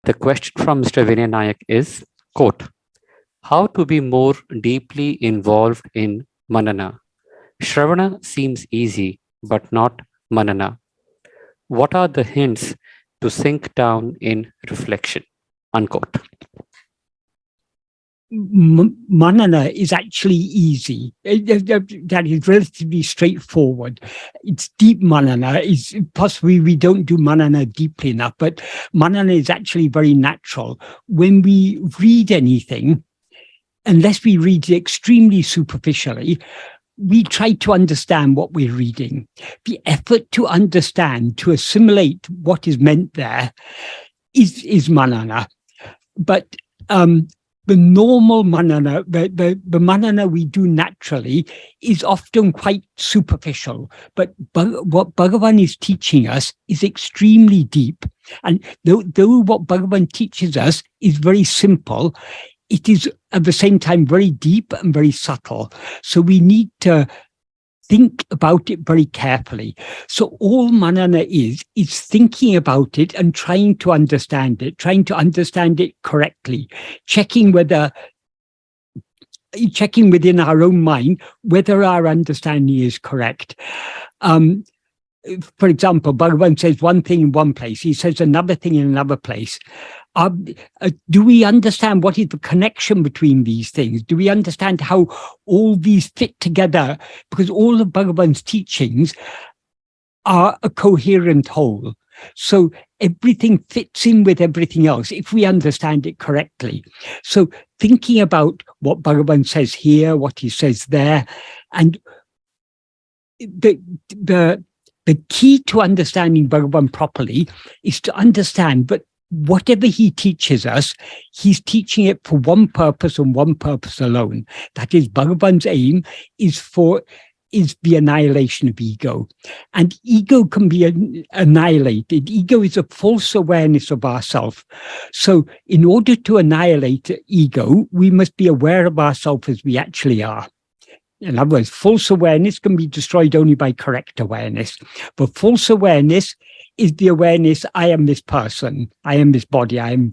The question from Mr. Vinay Nayak is, quote, how to be more deeply involved in manana? Shravana seems easy, but not manana. What are the hints to sink down in reflection? Unquote. Manana is actually easy. That is relatively straightforward. It's deep manana. Is possibly we don't do manana deeply enough, but manana is actually very natural. When we read anything, unless we read it extremely superficially, we try to understand what we're reading. The effort to understand, to assimilate what is meant there is manana. But the normal manana, the manana we do naturally is often quite superficial. But what Bhagavan is teaching us is extremely deep. And though what Bhagavan teaches us is very simple, it is at the same time very deep and very subtle. So we need to think about it very carefully. So all manana is thinking about it and trying to understand it correctly, checking within our own mind whether our understanding is correct. For example, Bhagavan says one thing in one place, he says another thing in another place. Do we understand what is the connection between these things? Do we understand how all these fit together? Because all of Bhagavan's teachings are a coherent whole. So everything fits in with everything else if we understand it correctly. So thinking about what Bhagavan says here, what he says there, and the key to understanding Bhagavan properly is to understand that whatever he teaches us, he's teaching it for one purpose and one purpose alone. That is, Bhagavan's aim is the annihilation of ego. And ego can be annihilated. Ego is a false awareness of ourself. So in order to annihilate ego, we must be aware of ourselves as we actually are. In other words, false awareness can be destroyed only by correct awareness. But false awareness is the awareness, I am this person, I am this body, I am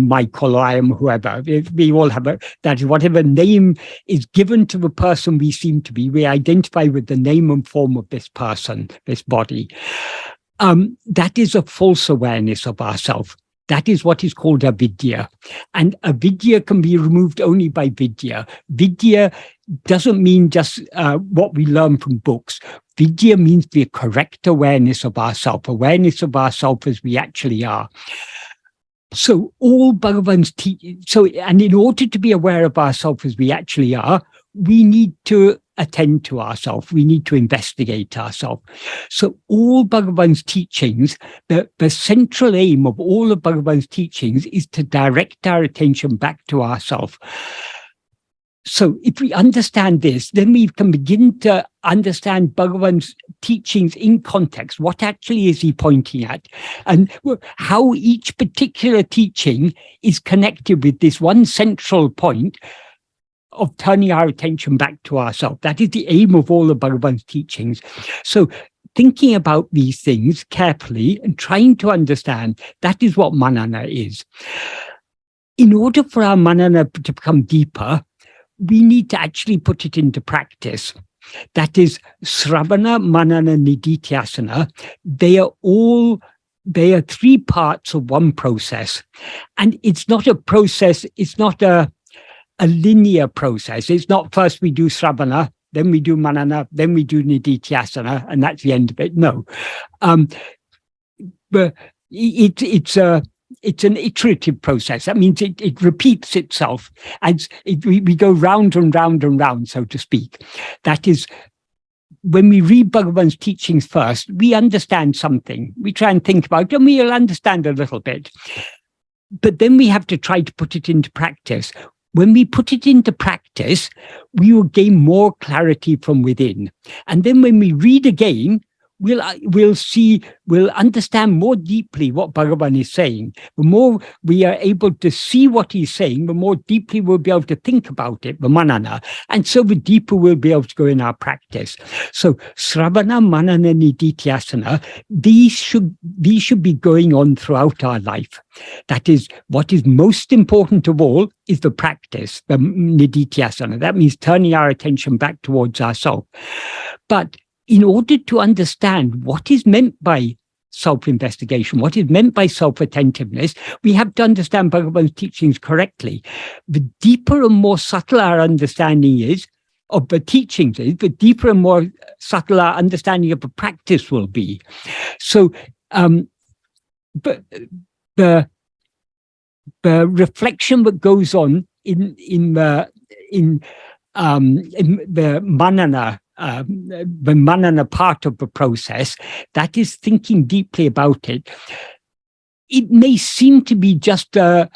Michael, or I am whoever. We all have that is whatever name is given to the person we seem to be, we identify with the name and form of this person, this body. That is a false awareness of ourselves. That is what is called avidya. And avidya can be removed only by vidya. Vidya doesn't mean just what we learn from books. Vidya means the correct awareness of ourselves as we actually are. So all Bhagavan's teaching, and in order to be aware of ourselves as we actually are, we need to attend to ourselves. We need to investigate ourselves. So all Bhagavan's teachings, the central aim of all of Bhagavan's teachings is to direct our attention back to ourselves. So if we understand this, then we can begin to understand Bhagavan's teachings in context. What actually is he pointing at? And how each particular teaching is connected with this one central point of turning our attention back to ourselves. That is the aim of all of Bhagavan's teachings. So thinking about these things carefully and trying to understand, that is what manana is. In order for our manana to become deeper, we need to actually put it into practice. That is, sravana, manana, nididhyasana. They are three parts of one process. And it's not a process, it's not a linear process. It's not first we do sravana, then we do manana, then we do nididhyasana, and that's the end of it. No. But it's an iterative process. That means it repeats itself as we go round and round and round, so to speak. That is, when we read Bhagavan's teachings first, we understand something. We try and think about it, and we'll understand a little bit. But then we have to try to put it into practice. When we put it into practice, we will gain more clarity from within. And then when we read again, we'll understand more deeply what Bhagavan is saying. The more we are able to see what he's saying, the more deeply we'll be able to think about it, the manana, and so the deeper we'll be able to go in our practice. So Sravana, Manana, Nididhyasana, these should be going on throughout our life. That is, what is most important of all is the practice, the Nididhyasana. That means turning our attention back towards ourselves. But in order to understand what is meant by self-investigation, what is meant by self-attentiveness, we have to understand Bhagavan's teachings correctly. The deeper and more subtle our understanding is of the teachings is, the deeper and more subtle our understanding of the practice will be. So, but the reflection that goes on in the manana, the manana part of the process, that is thinking deeply about it. It may seem to be just a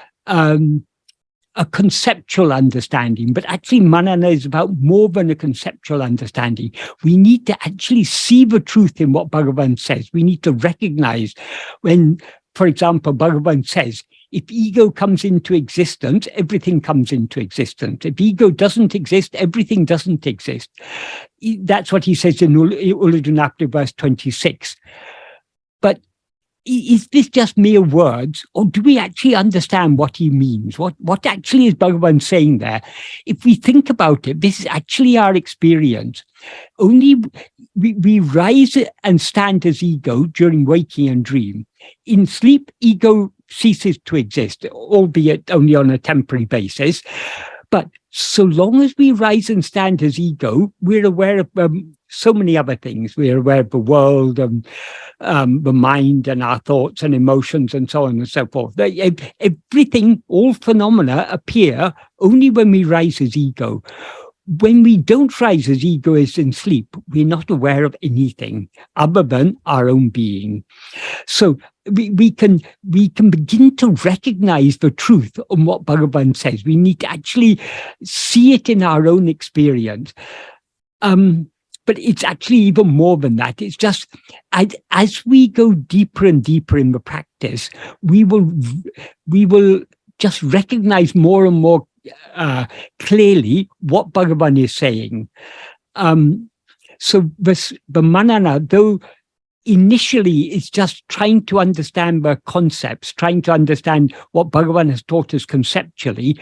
conceptual understanding, but actually manana is about more than a conceptual understanding. We need to actually see the truth in what Bhagavan says. We need to recognize when, for example, Bhagavan says, if ego comes into existence, everything comes into existence. If ego doesn't exist, everything doesn't exist. That's what he says in Upadēśa verse 26. But is this just mere words, or do we actually understand what he means? What actually is Bhagavan saying there? If we think about it, this is actually our experience. Only we rise and stand as ego during waking and dream. In sleep, ego ceases to exist, albeit only on a temporary basis. But so long as we rise and stand as ego, we're aware of so many other things. We're aware of the world, the mind and our thoughts and emotions and so on and so forth. Everything, all phenomena appear only when we rise as ego. When we don't rise as ego is in sleep, we're not aware of anything other than our own being. So we can begin to recognize the truth on what Bhagavan says. We need to actually see it in our own experience. But it's actually even more than that. It's just as we go deeper and deeper in the practice, we will just recognize more and more clearly what Bhagavan is saying. So the manana, though initially it's just trying to understand the concepts, trying to understand what Bhagavan has taught us conceptually,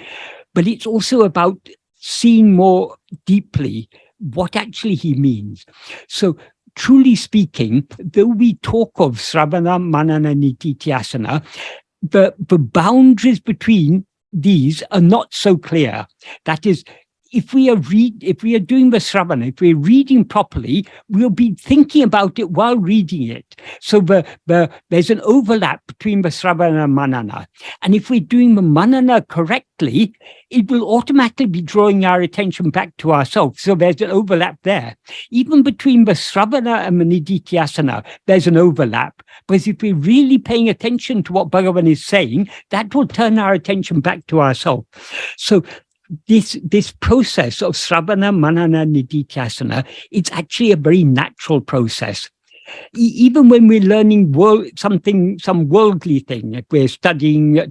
but it's also about seeing more deeply what actually he means. So truly speaking, though we talk of Sravana, Manana, Nididhyasana, the boundaries between these are not so clear. That is, if we are doing the Sravana, if we're reading properly, we'll be thinking about it while reading it. So there's an overlap between the Sravana and Manana. And if we're doing the Manana correctly, it will automatically be drawing our attention back to ourselves. So there's an overlap there. Even between the Sravana and the Nididhyasana, there's an overlap. But if we're really paying attention to what Bhagavan is saying, that will turn our attention back to ourselves. So this process of Sravana, Manana, Nididhyasana, it's actually a very natural process. Even when we're learning some worldly thing, if we're studying at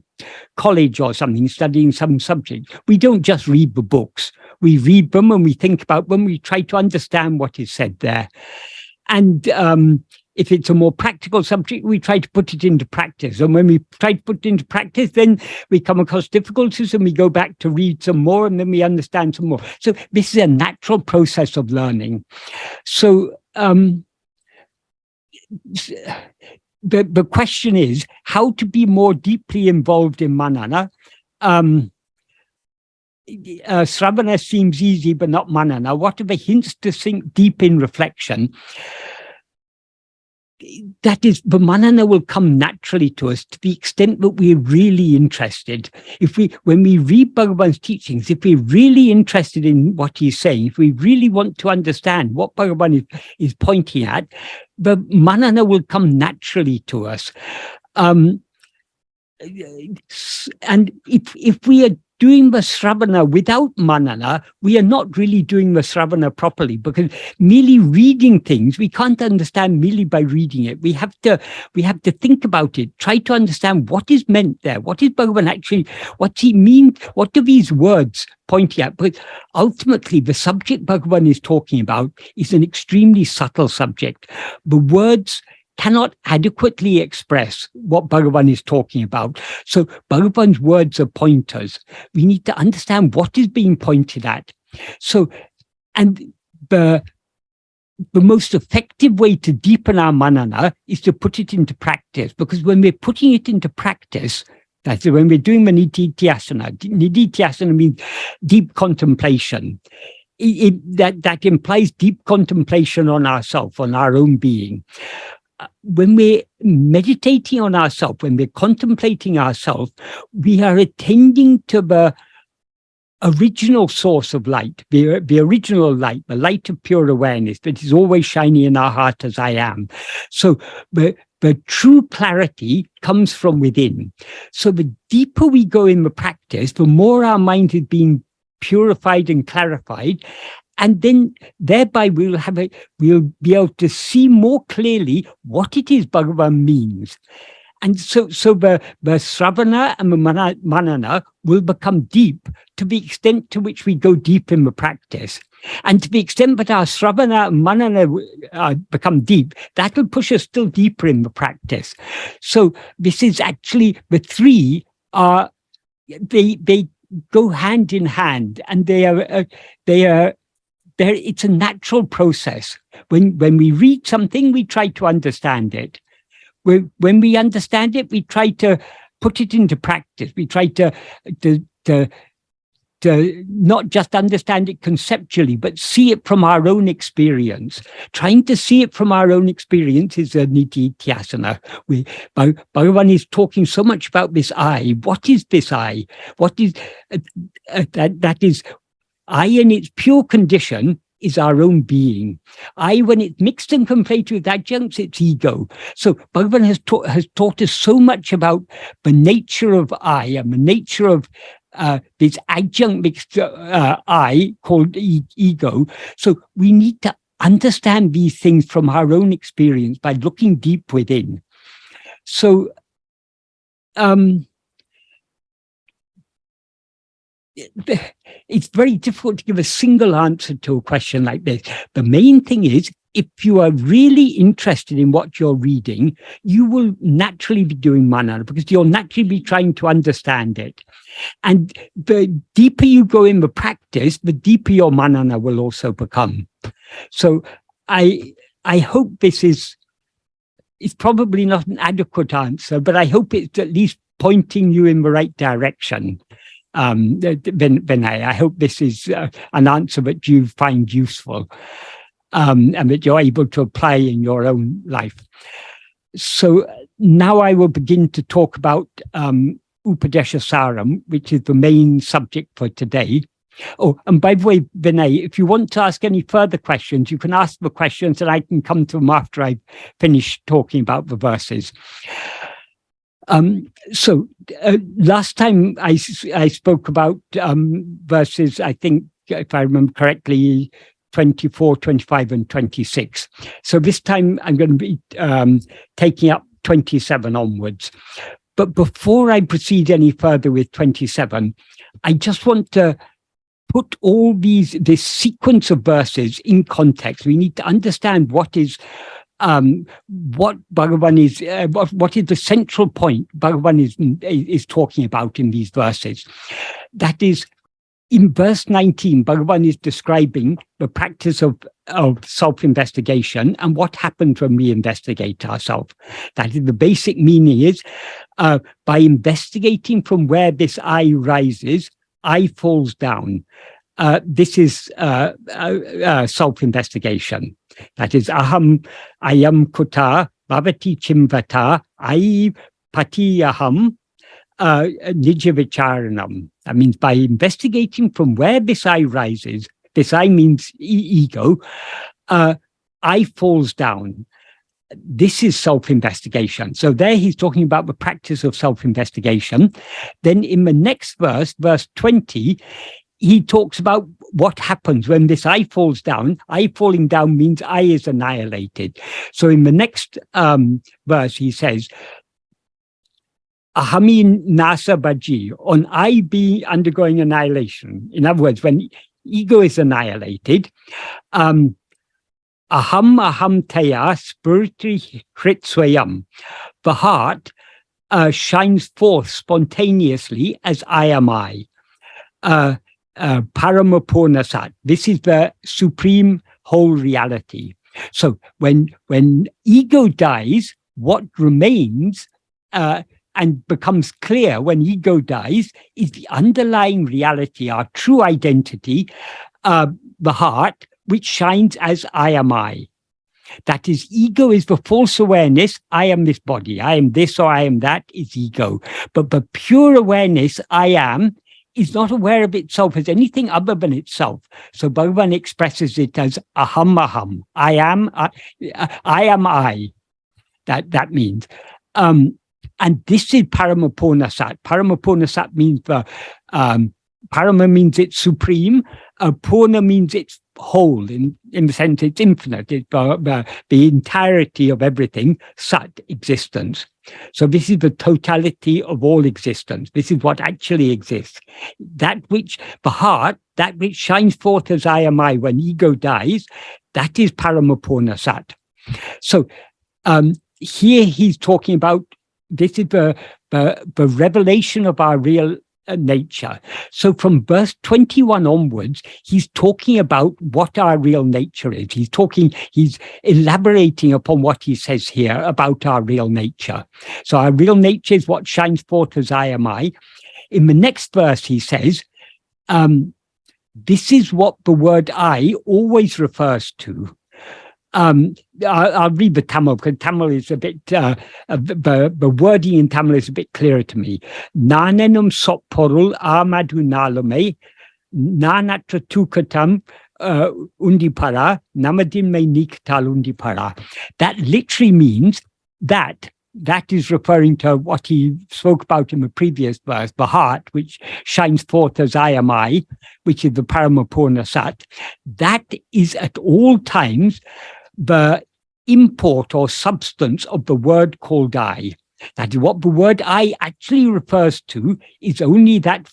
college or something, studying some subject, we don't just read the books. We read them and we think about them, we try to understand what is said there. And if it's a more practical subject, we try to put it into practice. And when we try to put it into practice, then we come across difficulties and we go back to read some more and then we understand some more. So this is a natural process of learning. So the question is how to be more deeply involved in manana. Sravana seems easy, but not manana. What are the hints to sink deep in reflection? That is, the manana will come naturally to us to the extent that we're really interested. When we read Bhagavan's teachings, if we're really interested in what he's saying, if we really want to understand what Bhagavan is pointing at, the manana will come naturally to us. And if we are doing the Sravana without manana, we are not really doing the Sravana properly, because merely reading things, we can't understand merely by reading it. We have to think about it, try to understand what is meant there. What is Bhagavan actually, what's he mean? What do these words pointing at? But ultimately, the subject Bhagavan is talking about is an extremely subtle subject. The words cannot adequately express what Bhagavan is talking about. So Bhagavan's words are pointers. We need to understand what is being pointed at. So, and the most effective way to deepen our manana is to put it into practice, because when we're putting it into practice, that's when we're doing the nididhyasana. Nididhyasana means deep contemplation. That implies deep contemplation on ourselves, on our own being. When we're meditating on ourselves, when we're contemplating ourselves, we are attending to the original source of light, the original light, the light of pure awareness that is always shining in our heart as I am. So the true clarity comes from within. So the deeper we go in the practice, the more our mind is being purified and clarified. And then thereby we'll be able to see more clearly what it is Bhagavan means. And so the Sravana and the Manana will become deep to the extent to which we go deep in the practice. And to the extent that our Sravana and Manana become deep, that will push us still deeper in the practice. So this is actually, the three are, they go hand in hand, and they are it's a natural process. When we read something, we try to understand it. When we understand it, we try to put it into practice. We try to not just understand it conceptually, but see it from our own experience. Trying to see it from our own experience is a nididhyasana. Bhagavan is talking so much about this I. What is this I? What is that is I in its pure condition is our own being. I, when it's mixed and conflated with adjuncts, it's ego. So Bhagavan has taught us so much about the nature of I and the nature of this adjunct mixed I called ego. So we need to understand these things from our own experience by looking deep within. So it's very difficult to give a single answer to a question like this. The main thing is, if you are really interested in what you're reading, you will naturally be doing manana, because you'll naturally be trying to understand it. And the deeper you go in the practice, the deeper your manana will also become. So I hope this is, it's probably not an adequate answer, but I hope it's at least pointing you in the right direction. Vinay, I hope this is an answer that you find useful, and that you're able to apply in your own life. So now I will begin to talk about Upadēśa Sāraḥ, which is the main subject for today. Oh, and by the way, Vinay, if you want to ask any further questions, you can ask the questions and I can come to them after I've finished talking about the verses. So last time I spoke about verses, I think, if I remember correctly, 24, 25, and 26. So this time I'm going to be taking up 27 onwards. But before I proceed any further with 27, I just want to put all this sequence of verses in context. We need to understand what Bhagavan is, what is the central point Bhagavan is talking about in these verses. That is, in verse 19, Bhagavan is describing the practice of self-investigation and what happens when we investigate ourselves. That is, the basic meaning is, by investigating from where this I rises, I falls down. This is self-investigation. That is, aham ayam kuta bhavati chimvata ai patiyaham nijya-vicharanam. That means by investigating from where this I rises, this I means ego, I falls down. this is self-investigation. So there he's talking about the practice of self-investigation. Then in the next verse, verse 20, he talks about what happens when this I falls down. I falling down means I is annihilated. So in the next verse, he says, Ahami nasa baji, on I be undergoing annihilation. In other words, when ego is annihilated, aham taya spiriti hrit swayam. The heart shines forth spontaneously as I am I. Paramapurna sat. This is the supreme whole reality. So when ego dies, what remains and becomes clear when ego dies is the underlying reality, our true identity, the heart, which shines as I am I. That is, ego is the false awareness, I am this body, I am this or I am that, is ego. But the pure awareness, I am, is not aware of itself as anything other than itself. So Bhagavan expresses it as aham, I am I. That means. And this is paramapurna sat. Paramapurna sat means parama means it's supreme. Purna means it's whole, in the sense it's infinite. It's the entirety of everything, sat, existence. So this is the totality of all existence. This is what actually exists. That which, the heart, that which shines forth as I am I when ego dies, that is paramapurna sat. So here he's talking about, this is the revelation of our real nature. So from verse 21 onwards, he's talking about what our real nature is. He's elaborating upon what he says here about our real nature. So our real nature is what shines forth as I am I. In the next verse, he says, this is what the word I always refers to. I'll read the Tamil, because Tamil is a bit, the wording in Tamil is a bit clearer to me. Nanenum sopporul amadu nalume, nanatra tukatam undipara, namadin me niktal undipara. That literally means that is referring to what he spoke about in the previous verse, the heart, which shines forth as I am I, which is the paramapurna sat. That is at all times the import or substance of the word called I. That is what the word I actually refers to, is only that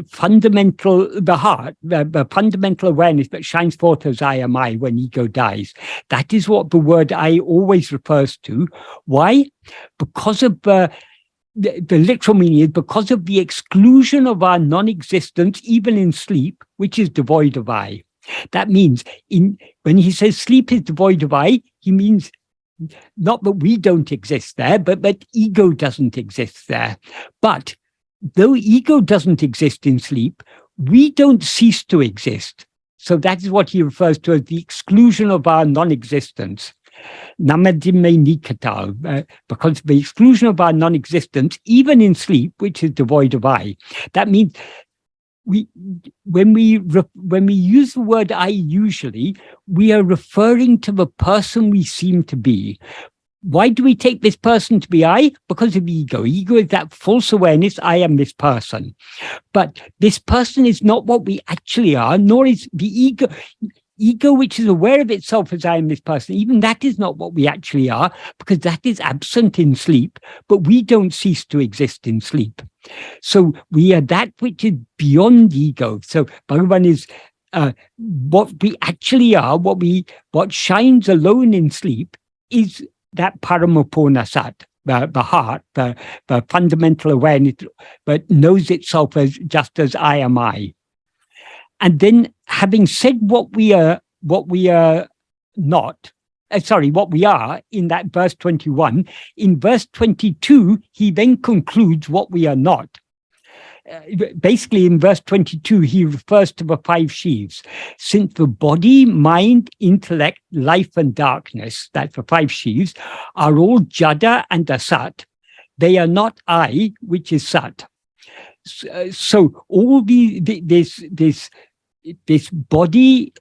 fundamental, the heart, the fundamental awareness that shines forth as I am I when ego dies. That is what the word I always refers to. Why? Because of the literal meaning is because of the exclusion of our non-existence, even in sleep, which is devoid of I. That means when he says sleep is devoid of I, he means not that we don't exist there, but that ego doesn't exist there. But though ego doesn't exist in sleep, we don't cease to exist. So that is what he refers to as the exclusion of our non-existence. Namadime nikatal, because the exclusion of our non-existence, even in sleep, which is devoid of I. That means when we use the word I, usually we are referring to the person we seem to be. Why do we take this person to be I? Because of ego. Ego is that false awareness, I am this person. But this person is not what we actually are, nor is the ego. Ego, which is aware of itself as I am this person, even that is not what we actually are, because that is absent in sleep, but we don't cease to exist in sleep. So we are that which is beyond ego. So Bhagavan is what we actually are, what shines alone in sleep is that paramapurna sat, the heart, the fundamental awareness, but knows itself as just as I am I. And then, having said what we are not, what we are in that verse 21, in verse 22, he then concludes what we are not. Basically, in verse 22, he refers to the 5 sheaves. Since the body, mind, intellect, life, and darkness, that's the 5 sheaves, are all jada and asat, they are not I, which is sat. So all this body,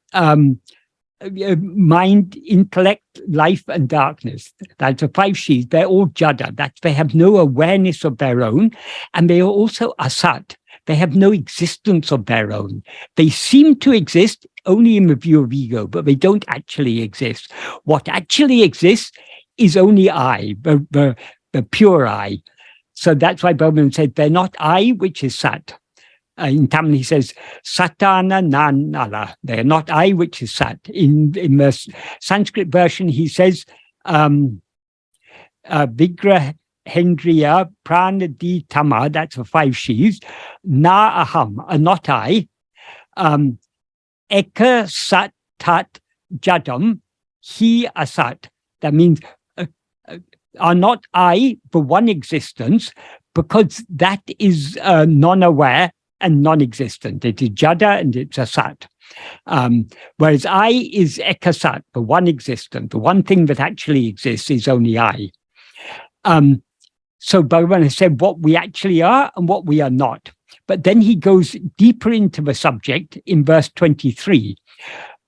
mind, intellect, life, and darkness. That's the 5 sheaths. They're all jada. They have no awareness of their own, and they are also asat. They have no existence of their own. They seem to exist only in the view of ego, but they don't actually exist. What actually exists is only I, the pure I. So that's why Bhagavan said, they're not I, which is Sat. In Tamil, he says, Satana Nanala. They're not I, which is Sat. In the Sanskrit version, he says, Vigra Hendriya Pranadi Tama, that's the 5 sheaths, Na Aham, not I, Eka Sat Tat Jadam, He Asat. That means are not I, the one existence, because that is non-aware and non-existent. It is jada and it's asat. Whereas I is ekasat, the one existent, the one thing that actually exists is only I. So Bhagavan has said what we actually are and what we are not. But then he goes deeper into the subject in verse 23.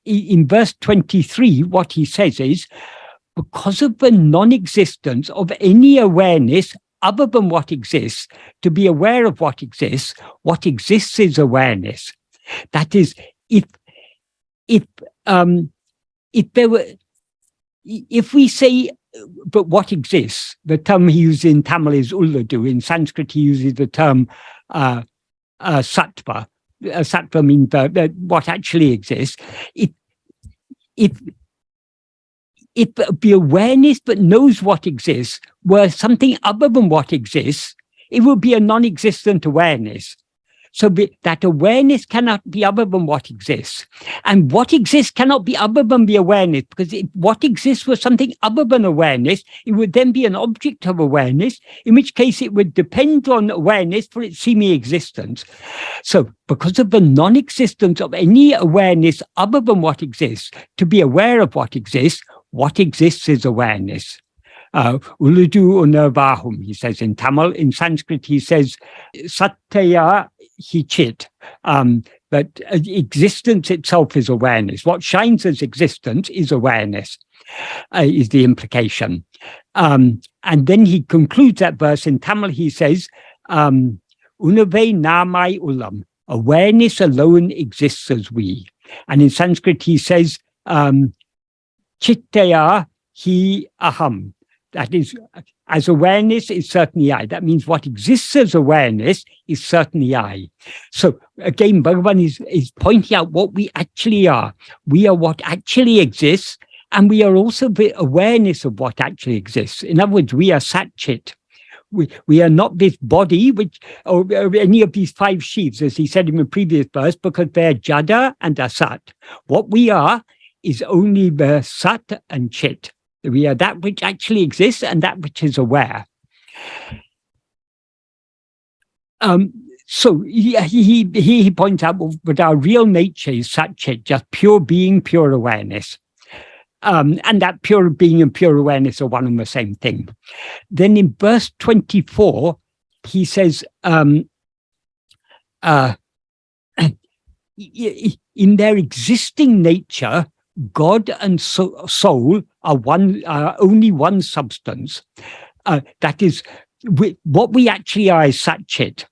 In verse 23, what he says is, because of the non-existence of any awareness other than what exists, to be aware of what exists is awareness. That is, if we say, but what exists, the term he uses in Tamil is ulladu. In Sanskrit, he uses the term sattva. Sattva means what actually exists. If the awareness that knows what exists were something other than what exists, it would be a non-existent awareness. So that awareness cannot be other than what exists. And what exists cannot be other than the awareness, because if what exists was something other than awareness, it would then be an object of awareness, in which case it would depend on awareness for its seeming existence. So because of the non-existence of any awareness other than what exists, to be aware of what exists is awareness. Uludu unavahum, he says in Tamil. In Sanskrit, he says sattaya hīnacit, that existence itself is awareness. What shines as existence is awareness, is the implication. And then he concludes that verse in Tamil. He says, Unave namai ulam, awareness alone exists as we. And in Sanskrit, he says, Chittaya hi aham. That is, as awareness is certainly I. That means what exists as awareness is certainly I. So again, Bhagavan is pointing out what we actually are. We are what actually exists, and we are also the awareness of what actually exists. In other words, we are Sat-Chit. We are not this body, or any of these 5 sheaths, as he said in the previous verse, because they're jada and asat. What we are is only the sat and chit. We are that which actually exists and that which is aware. So he points out that our real nature is sat chit, just pure being, pure awareness. And that pure being and pure awareness are one and the same thing. Then in verse 24, he says, in their existing nature, God and soul are only one substance. That is, what we actually are is Sat-Chit.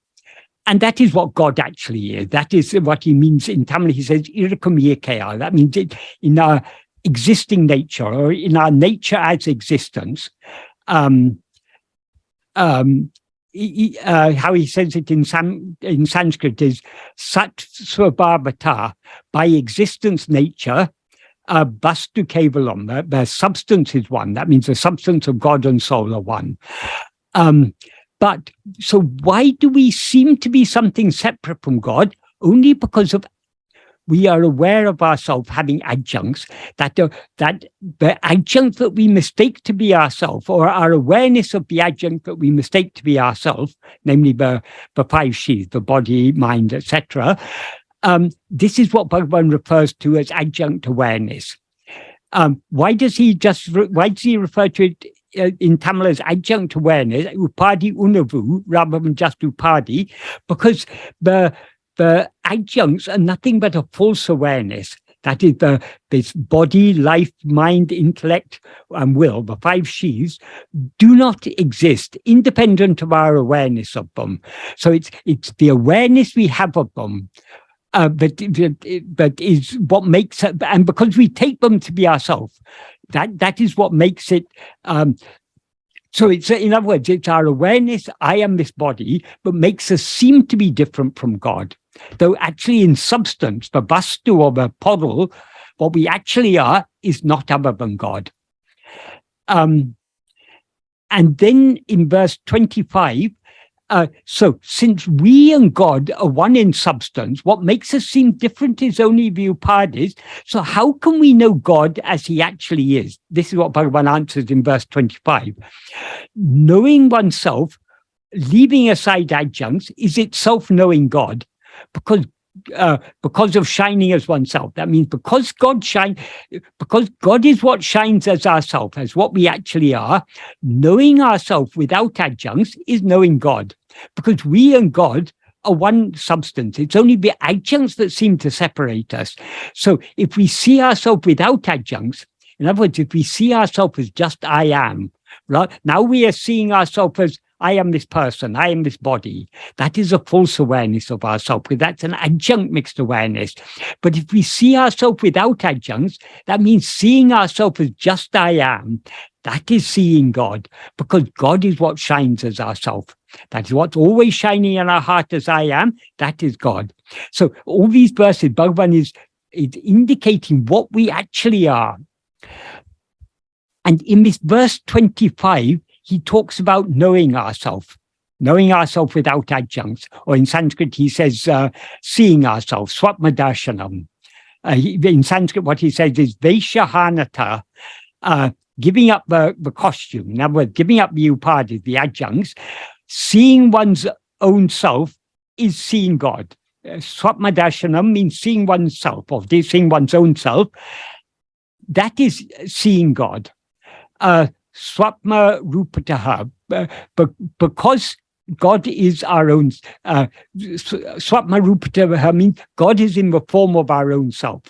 And that is what God actually is. That is what he means in Tamil. He says, Irukam Yekaya. That means in our existing nature, or in our nature as existence. How he says it in Sanskrit is Sat Svabhavata, by existence nature, Vastu Kevalam, the substance is one. That means the substance of God and soul are one. But so why do we seem to be something separate from God? Only because of we are aware of ourselves having adjuncts, that the adjunct that we mistake to be ourselves, or our awareness of the adjunct that we mistake to be ourselves, namely the 5 sheaths, the body, mind, etc., this is what Bhagavan refers to as adjunct awareness. Why does he refer to it in Tamil as adjunct awareness, upadi unavu, rather than just upadi? Because the adjuncts are nothing but a false awareness. That is this body, life, mind, intellect, and will, the 5 she's, do not exist independent of our awareness of them. So it's the awareness we have of them that is what makes it, and because we take them to be ourselves, that is what makes it. So it's, in other words, it's our awareness, I am this body, but makes us seem to be different from God. Though actually in substance, the vastu or the podal, what we actually are is not other than God. And then in verse 25, so since we and God are one in substance, what makes us seem different is only the upadis. So how can we know God as he actually is? This is what Bhagavan answers in verse 25. Knowing oneself, leaving aside adjuncts, is itself knowing God, because of shining as oneself. That means because God is what shines as ourself, as what we actually are, knowing ourself without adjuncts is knowing God, because we and God are one substance. It's only the adjuncts that seem to separate us. So if we see ourselves without adjuncts, in other words, if we see ourselves as just I am, right? Now we are seeing ourselves as I am this person, I am this body. That is a false awareness of ourselves, because that's an adjunct mixed awareness. But if we see ourselves without adjuncts, that means seeing ourselves as just I am. That is seeing God, because God is what shines as ourself. That is what's always shining in our heart as I am. That is God. So all these verses, Bhagavan is indicating what we actually are. And in this verse 25, he talks about knowing ourselves without adjuncts, or in Sanskrit, he says, seeing ourselves, swapnadarshanam. In Sanskrit, what he says is veshahanata, giving up the costume. In other words, giving up the upadis, the adjuncts. Seeing one's own self is seeing God. Swapnadarshanam means seeing oneself, or seeing one's own self. That is seeing God. Swapma rupataha, because God is our own. Swapma rupataha means God is in the form of our own self,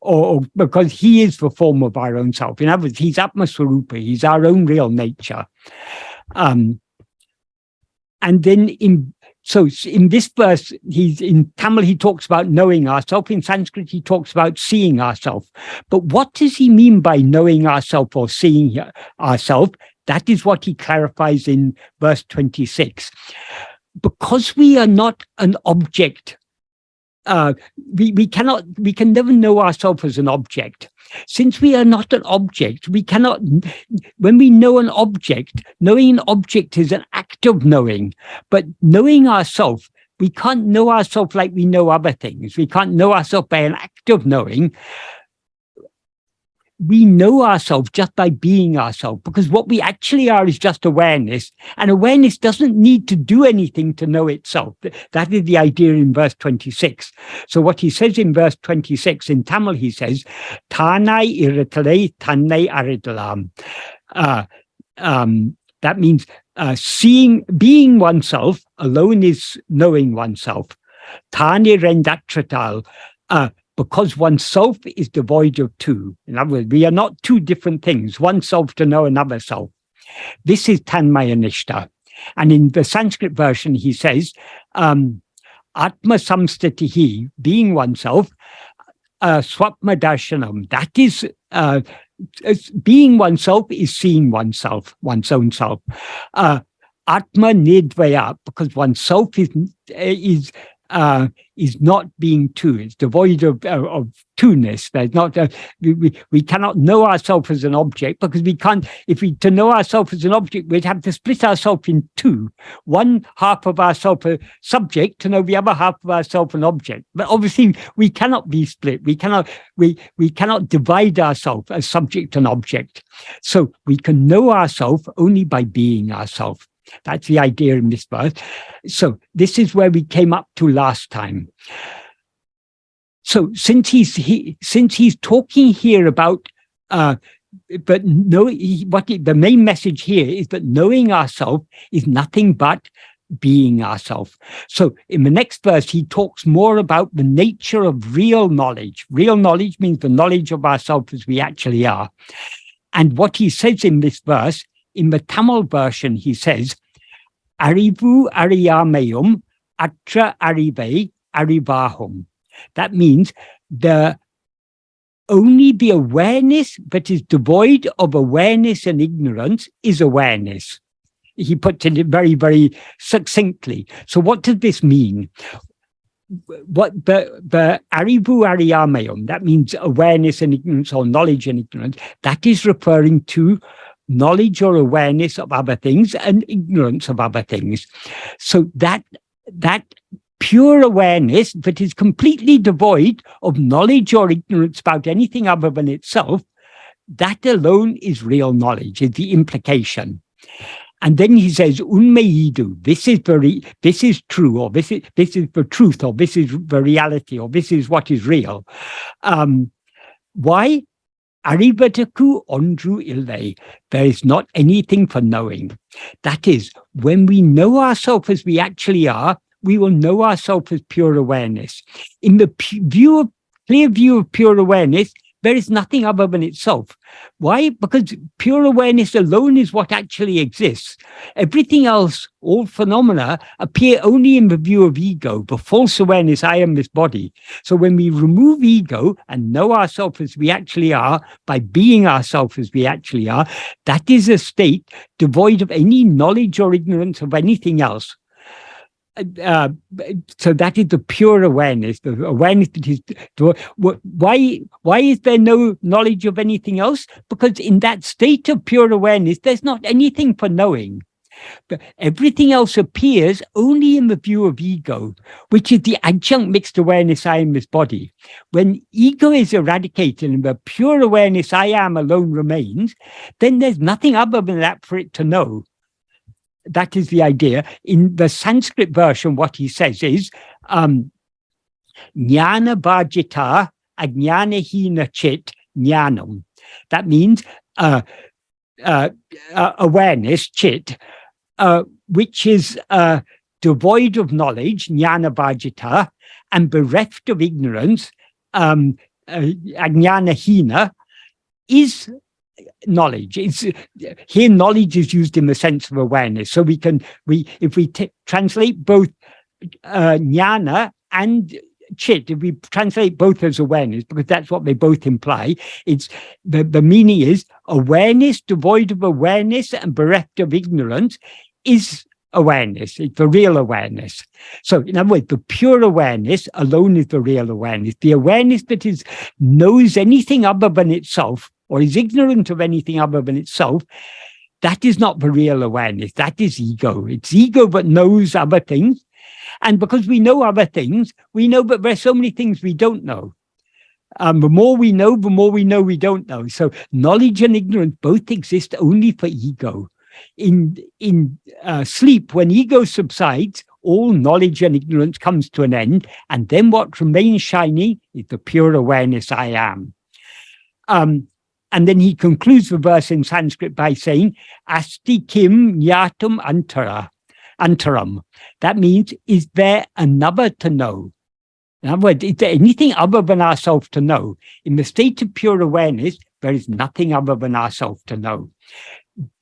or because he is the form of our own self. In other words, he's Atma-swarupa, he's our own real nature. And then in this verse, in Tamil, he talks about knowing ourselves. In Sanskrit, he talks about seeing ourselves. But what does he mean by knowing ourselves or seeing ourselves? That is what he clarifies in verse 26. Because we are not an object, we can never know ourselves as an object. Since we are not an object, we cannot, when we know an object, knowing an object is an act of knowing, but knowing ourselves, we can't know ourselves like we know other things. We can't know ourselves by an act of knowing. We know ourselves just by being ourselves, because what we actually are is just awareness, and awareness doesn't need to do anything to know itself. That is the idea in verse 26. So what he says in verse 26, in Tamil, he says, Tanai iratale tannai aridalam. That means being oneself alone is knowing oneself. Tani rendatratal. Because oneself is devoid of two. In other words, we are not two different things, one self to know another self. This is Tanmayanishta. And in the Sanskrit version, he says, Atma samstitihi, being oneself, swapnadarshanam. That is, being oneself is seeing oneself, one's own self. Atma nidvaya, because oneself is not being two. It's devoid of two-ness. There's not we cannot know ourselves as an object, because we can't. To know ourselves as an object, we'd have to split ourselves in two. One half of ourselves a subject to know the other half of ourselves an object. But obviously, we cannot be split. We cannot divide ourselves as subject and object. So we can know ourselves only by being ourselves. That's the idea in this verse. So this is where we came up to last time. So since he's talking here about, the main message here is that knowing ourselves is nothing but being ourself. So in the next verse, he talks more about the nature of real knowledge. Real knowledge means the knowledge of ourselves as we actually are. And what he says in this verse, in the Tamil version, he says, Arivu ariyamayum atra arive arivahum. That means only the awareness that is devoid of awareness and ignorance is awareness. He puts it very, very succinctly. So what does this mean? What the arivu ariyamayum, that means awareness and ignorance, or knowledge and ignorance, that is referring to knowledge or awareness of other things and ignorance of other things. So that pure awareness that is completely devoid of knowledge or ignorance about anything other than itself, that alone is real knowledge, is the implication. And then he says, unmeidu, this is true, or this is the truth, or this is the reality, or this is what is real. Why? Arivataku ondru ilve. There is not anything for knowing. That is, when we know ourselves as we actually are, we will know ourselves as pure awareness. In the clear view of pure awareness, there is nothing other than itself. Why? Because pure awareness alone is what actually exists. Everything else, all phenomena, appear only in the view of ego, the false awareness, I am this body. So when we remove ego and know ourselves as we actually are, by being ourselves as we actually are, that is a state devoid of any knowledge or ignorance of anything else. So that is the pure awareness, the awareness that is. Why is there no knowledge of anything else? Because in that state of pure awareness, there's not anything for knowing. But everything else appears only in the view of ego, which is the adjunct mixed awareness, I am this body. When ego is eradicated and the pure awareness, I am alone remains, then there's nothing other than that for it to know. That is the idea. In the Sanskrit version, what he says is, jñāna varjitā, ajñāna hīnacit, jñānam. That means awareness, chit, which is devoid of knowledge, jñāna varjitā, and bereft of ignorance, ajñāna hīna, is knowledge. Here knowledge is used in the sense of awareness. So if we translate both jñāna and chit, if we translate both as awareness, because that's what they both imply, it's the meaning is awareness devoid of awareness and bereft of ignorance is awareness. It's the real awareness. So in other words, the pure awareness alone is the real awareness. The awareness that knows anything other than itself, or is ignorant of anything other than itself, that is not the real awareness. That is ego. It's ego that knows other things. And because we know other things, we know that there are so many things we don't know. The more we know we don't know. So knowledge and ignorance both exist only for ego. In sleep, when ego subsides, all knowledge and ignorance comes to an end. And then what remains shining is the pure awareness I am. And then he concludes the verse in Sanskrit by saying, asti jñātum antaram. That means, is there another to know? In other words, is there anything other than ourselves to know? In the state of pure awareness, there is nothing other than ourselves to know.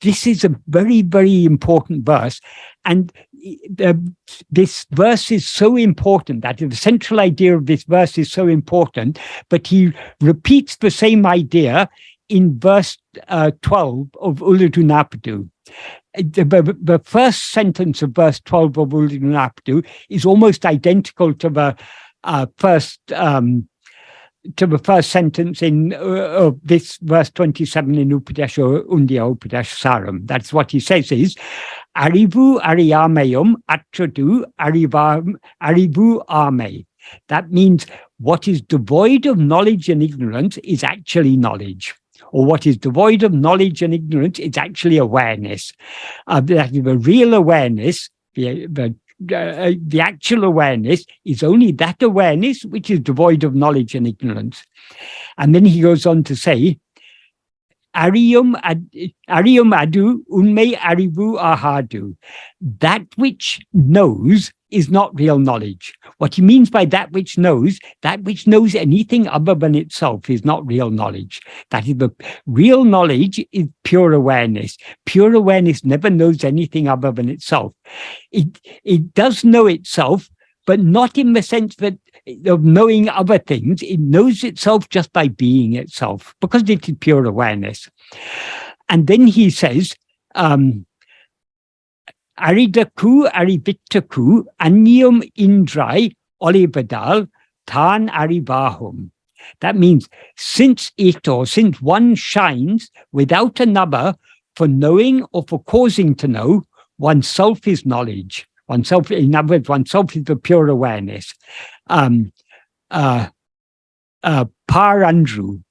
This is a very, very important verse. And this verse is so important, that the central idea of this verse is so important, but he repeats the same idea in verse 12 of Upadēśa Sāraḥ. The first sentence of verse 12 of Upadēśa Sāraḥ is almost identical to the first sentence in this verse 27 in Upadēśa Sāraḥ. That's what he says is, Arivu ariyamayum atradu arivu ame. That means what is devoid of knowledge and ignorance is actually knowledge. Or what is devoid of knowledge and ignorance is actually awareness. That is the real awareness, the actual awareness is only that awareness which is devoid of knowledge and ignorance. And then he goes on to say, Arium adu unme arivu ahadu. That which knows is not real knowledge. What he means by that which knows anything other than itself is not real knowledge. That is, the real knowledge is pure awareness. Pure awareness never knows anything other than itself. It does know itself, but not in the sense that of knowing other things. It knows itself just by being itself, because it is pure awareness. And then he says, Aridaku arivittaku anyum indrai olivadal tan aribahum. That means since one shines without another for knowing or for causing to know, oneself is knowledge. Oneself, in other words, oneself is the pure awareness. Parandru,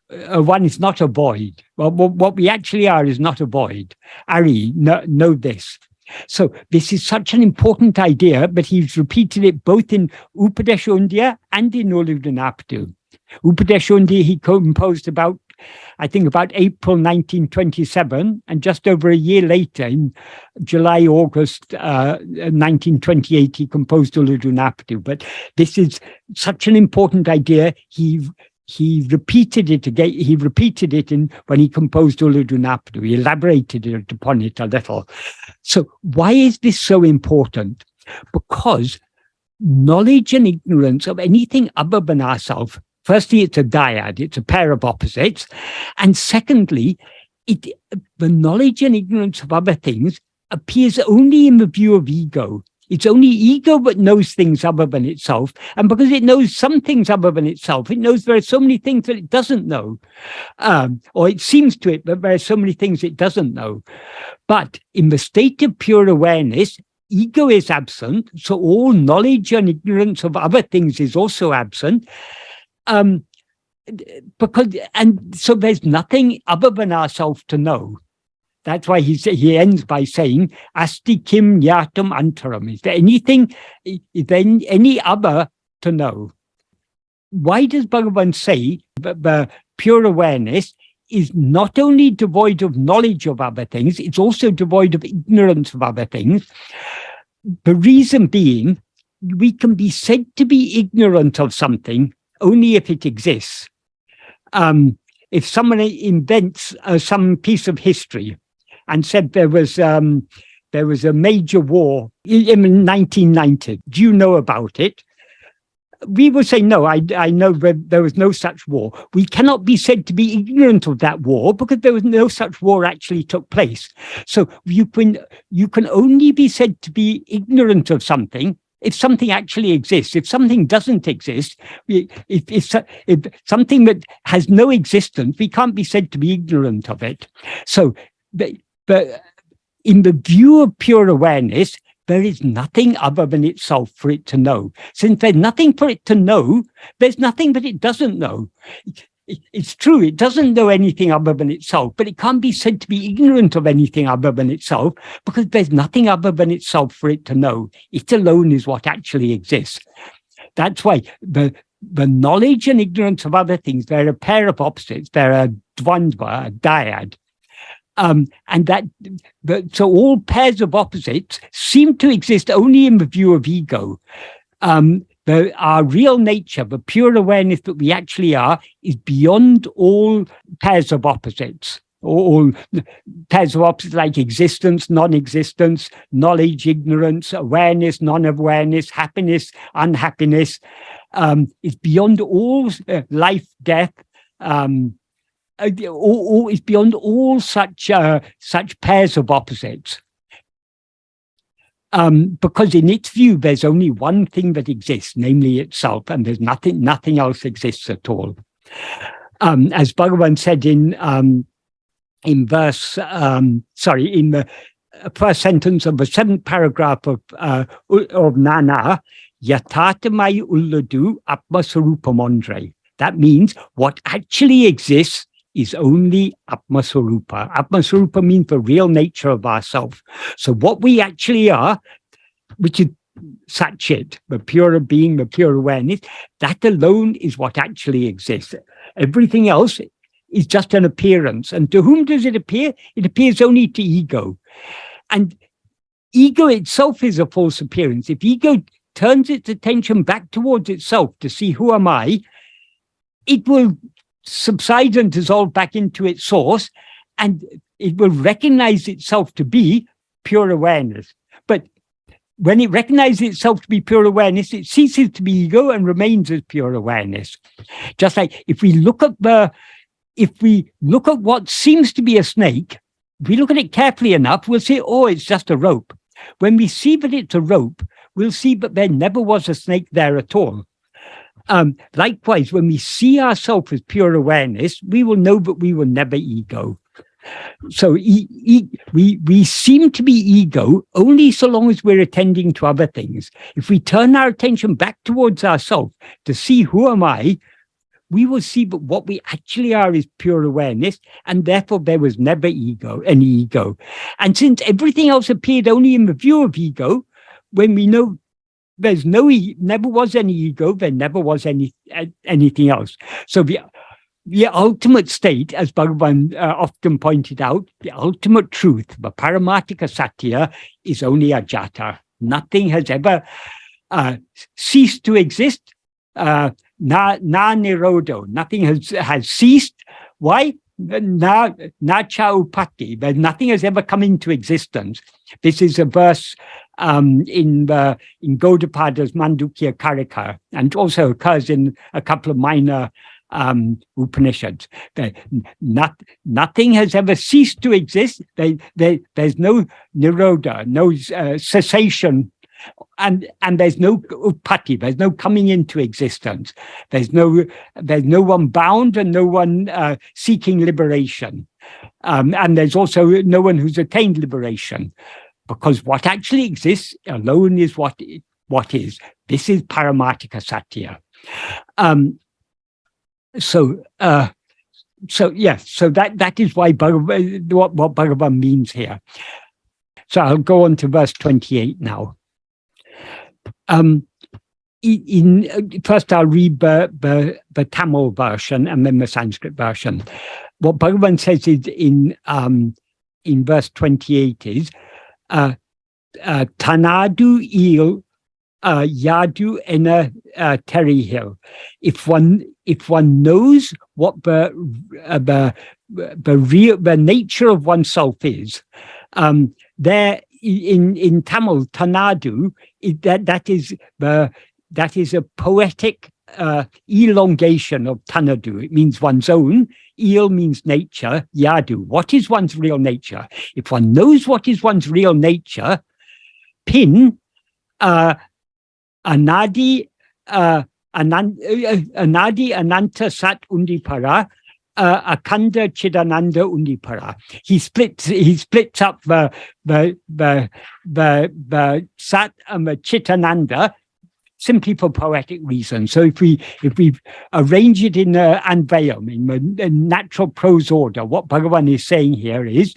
one is not a void. Well, what we actually are is not a void. Ari, know this. So this is such an important idea, but he's repeated it both in Upadēśa and in Upadēśa. Upadēśa he composed about April 1927, and just over a year later, in July, August 1928, he composed Upadēśa. But this is such an important idea. He repeated it again. He repeated it when he composed Upadēśa. He elaborated upon it a little. So why is this so important? Because knowledge and ignorance of anything other than ourselves, firstly, it's a dyad, it's a pair of opposites. And secondly, the knowledge and ignorance of other things appears only in the view of ego. It's only ego that knows things other than itself. And because it knows some things other than itself, it knows there are so many things that it doesn't know. Or it seems to it that there are so many things it doesn't know. But in the state of pure awareness, ego is absent. So all knowledge and ignorance of other things is also absent. So there's nothing other than ourselves to know. That's why he ends by saying, asti jñātum antaram. Is there any other to know? Why does Bhagavan say that the pure awareness is not only devoid of knowledge of other things, it's also devoid of ignorance of other things? The reason being, we can be said to be ignorant of something only if it exists. If someone invents some piece of history and said there was a major war in 1990, do you know about it? We will say, no, I know there was no such war. We cannot be said to be ignorant of that war because there was no such war actually took place. So you can only be said to be ignorant of something if something actually exists. If something doesn't exist, if something that has no existence, we can't be said to be ignorant of it. So, but in the view of pure awareness, there is nothing other than itself for it to know. Since there's nothing for it to know, there's nothing that it doesn't know. It's true, it doesn't know anything other than itself, but it can't be said to be ignorant of anything other than itself because there's nothing other than itself for it to know. It alone is what actually exists. That's why the knowledge and ignorance of other things, they're a pair of opposites, they're a dvandva, a dyad. So all pairs of opposites seem to exist only in the view of ego. Our real nature, the pure awareness that we actually are, is beyond all pairs of opposites. All pairs of opposites like existence, non-existence, knowledge, ignorance, awareness, non-awareness, happiness, unhappiness, is beyond all life, death. Is beyond all such pairs of opposites. Because in its view, there's only one thing that exists, namely itself, and there's nothing else exists at all. As Bhagavan said in the first sentence of the 7th paragraph of Nana, Yathatamai ulladu Atma-sarupamondre. That means what actually exists is only Atma-sarupa. Atma-sarupa means the real nature of ourself. So what we actually are, which is Satchit, the pure being, the pure awareness, that alone is what actually exists. Everything else is just an appearance. And to whom does it appear? It appears only to ego. And ego itself is a false appearance. If ego turns its attention back towards itself to see who am I, it will subside and dissolve back into its source, and it will recognize itself to be pure awareness. But when it recognizes itself to be pure awareness, it ceases to be ego and remains as pure awareness. Just like if we look at what seems to be a snake, if we look at it carefully enough, we'll say, oh, it's just a rope. When we see that it's a rope, we'll see that there never was a snake there at all. Likewise, when we see ourselves as pure awareness, we will know that we were never ego. So we seem to be ego only so long as we're attending to other things. If we turn our attention back towards ourselves to see who am I, we will see that what we actually are is pure awareness, and therefore there was never any ego. And since everything else appeared only in the view of ego, when we know there's never was any ego, there never was anything else. So the ultimate state, as Bhagavan often pointed out, the ultimate truth, the paramartika satya, is only ajata. Nothing has ever ceased to exist. Na nirodo. Nothing has ceased. Why? Na cha upati. But nothing has ever come into existence. This is a verse in Gaudapada's Mandukya Karika, and also occurs in a couple of minor Upanishads. Nothing has ever ceased to exist. There's no nirodha, no cessation, and there's no upati. There's no coming into existence. There's no one bound and no one seeking liberation, and there's also no one who's attained liberation, because what actually exists alone is what is. This is paramartika satya. So that is why what Bhagavan means here. So I'll go on to verse 28 now. First I'll read the Tamil version and then the Sanskrit version. What Bhagavan says is in verse 28 is Tanadu il yadu ena terihil. If one knows what the nature of oneself is, there in Tamil, tanadu, that is a poetic elongation of tanadu. It means one's own. Il means nature. Yadu, what is one's real nature? If one knows what is one's real nature, pin anadi ananta sat undipara akanda chidananda undipara. He splits up the sat and the chitananda simply for poetic reasons. So if we arrange it in Anvayam, in the natural prose order, what Bhagavan is saying here is